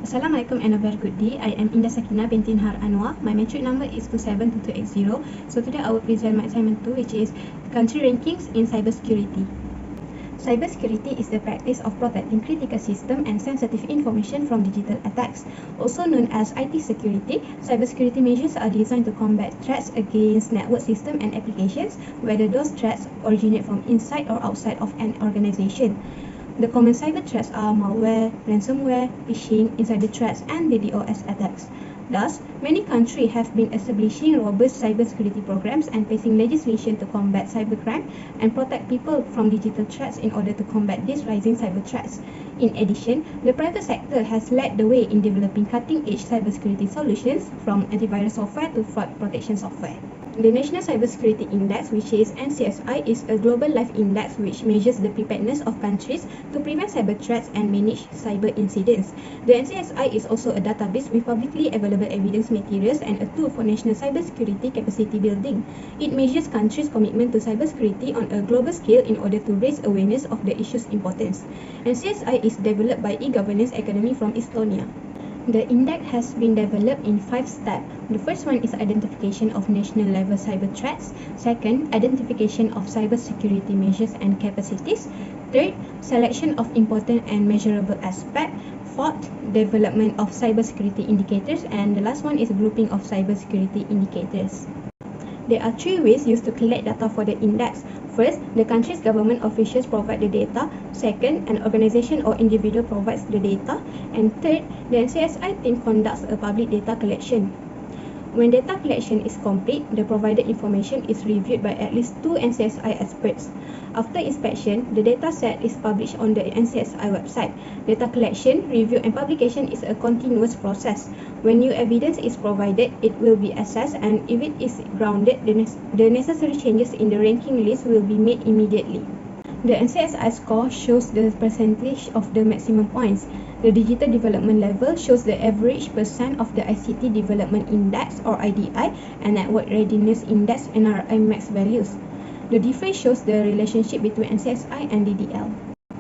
Assalamualaikum and a very good day. I am Indah Saqinah, binti Naharanuar. My metric number is 272280. So today I will present my assignment 2, which is country rankings in cybersecurity. Cybersecurity is the practice of protecting critical system and sensitive information from digital attacks. Also known as IT security, cybersecurity measures are designed to combat threats against network system and applications, whether those threats originate from inside or outside of an organization. The common cyber threats are malware, ransomware, phishing, insider threats, and DDoS attacks. Thus, many countries have been establishing robust cybersecurity programs and passing legislation to combat cybercrime and protect people from digital threats in order to combat these rising cyber threats. In addition, the private sector has led the way in developing cutting-edge cybersecurity solutions from antivirus software to fraud protection software. The National Cybersecurity Index, which is NCSI, is a global life index which measures the preparedness of countries to prevent cyber threats and manage cyber incidents. The NCSI is also a database with publicly available evidence materials and a tool for national cybersecurity capacity building. It measures countries' commitment to cybersecurity on a global scale in order to raise awareness of the issue's importance. NCSI is developed by e-Governance Academy from Estonia. The index has been developed in 5 steps. The first one is identification of national level cyber threats. Second, identification of cybersecurity measures and capacities. Third, selection of important and measurable aspects. Fourth, development of cybersecurity indicators. And the last one is grouping of cybersecurity indicators. There are 3 ways used to collect data for the index. First, the country's government officials provide the data. Second, an organization or individual provides the data. And third, the NCSI team conducts a public data collection. When data collection is complete, the provided information is reviewed by at least 2 NCSI experts. After inspection, the data set is published on the NCSI website. Data collection, review and publication is a continuous process. When new evidence is provided, it will be assessed, and if it is grounded, the necessary changes in the ranking list will be made immediately. The NCSI score shows the percentage of the maximum points. The digital development level shows the average percent of the ICT Development Index or IDI and Network Readiness Index NRI max values. The difference shows the relationship between NCSI and DDL.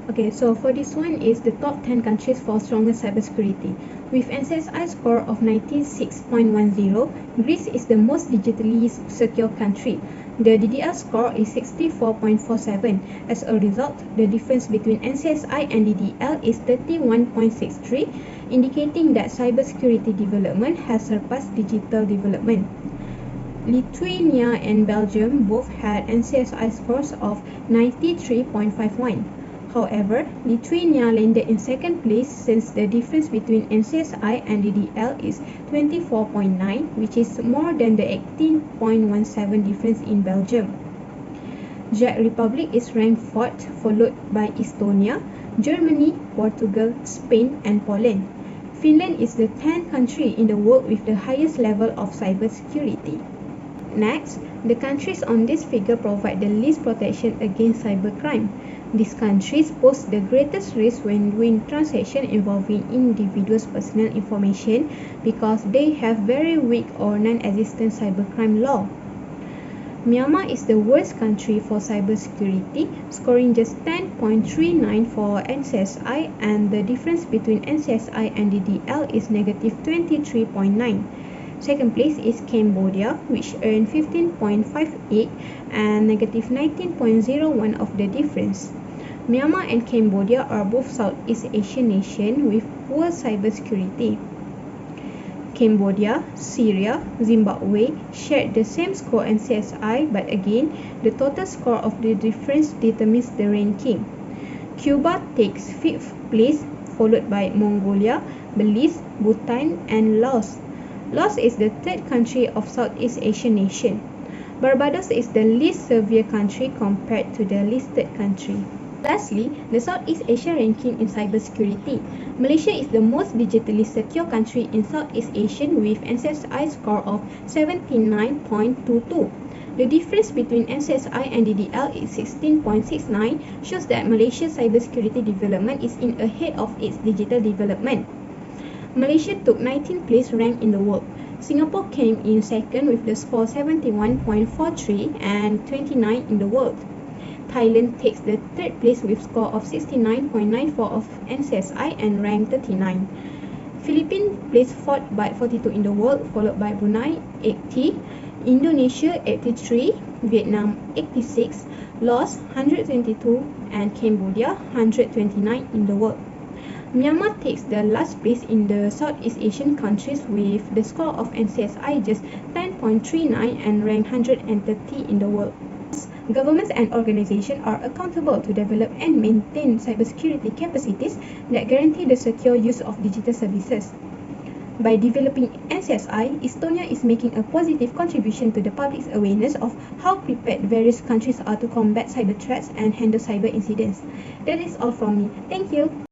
Okay, so for this one is the top 10 countries for strongest cybersecurity. With NCSI score of 96.10, Greece is the most digitally secure country. The DDL score is 64.47. As a result, the difference between NCSI and DDL is 31.63, indicating that cybersecurity development has surpassed digital development. Lithuania and Belgium both had NCSI scores of 93.51. However, Lithuania landed in second place since the difference between NCSI and DDL is 24.9, which is more than the 18.17 difference in Belgium. Czech Republic is ranked 4th, followed by Estonia, Germany, Portugal, Spain, and Poland. Finland is the 10th country in the world with the highest level of cybersecurity. Next, the countries on this figure provide the least protection against cybercrime. These countries pose the greatest risk when doing transactions involving individuals' personal information because they have very weak or non-existent cybercrime law. Myanmar is the worst country for cybersecurity, scoring just 10.39 for NCSI, and the difference between NCSI and DDL is negative 23.9. Second place is Cambodia, which earned 15.58 and negative 19.01 of the difference. Myanmar and Cambodia are both Southeast Asian nations with poor cybersecurity. Cambodia, Syria, Zimbabwe shared the same score NCSI, but again, the total score of the difference determines the ranking. Cuba takes 5th place, followed by Mongolia, Belize, Bhutan, and Laos. Laos is the 3rd country of Southeast Asian nation. Barbados is the least severe country compared to the listed country. Lastly, the Southeast Asia ranking in cybersecurity. Malaysia is the most digitally secure country in Southeast Asia with NCSI score of 79.22. The difference between NCSI and DDL is 16.69, shows that Malaysia's cybersecurity development is ahead of its digital development. Malaysia took 19th place rank in the world. Singapore came in second with the score 71.43 and 29 in the world. Thailand takes the 3rd place with score of 69.94 of NCSI and rank 39. Philippines placed 4th by 42 in the world, followed by Brunei 80, Indonesia 83, Vietnam 86, Laos 122, and Cambodia 129 in the world. Myanmar takes the last place in the Southeast Asian countries with the score of NCSI just 10.39 and ranked 130 in the world. Governments and organizations are accountable to develop and maintain cybersecurity capacities that guarantee the secure use of digital services. By developing NCSI, Estonia is making a positive contribution to the public's awareness of how prepared various countries are to combat cyber threats and handle cyber incidents. That is all from me. Thank you.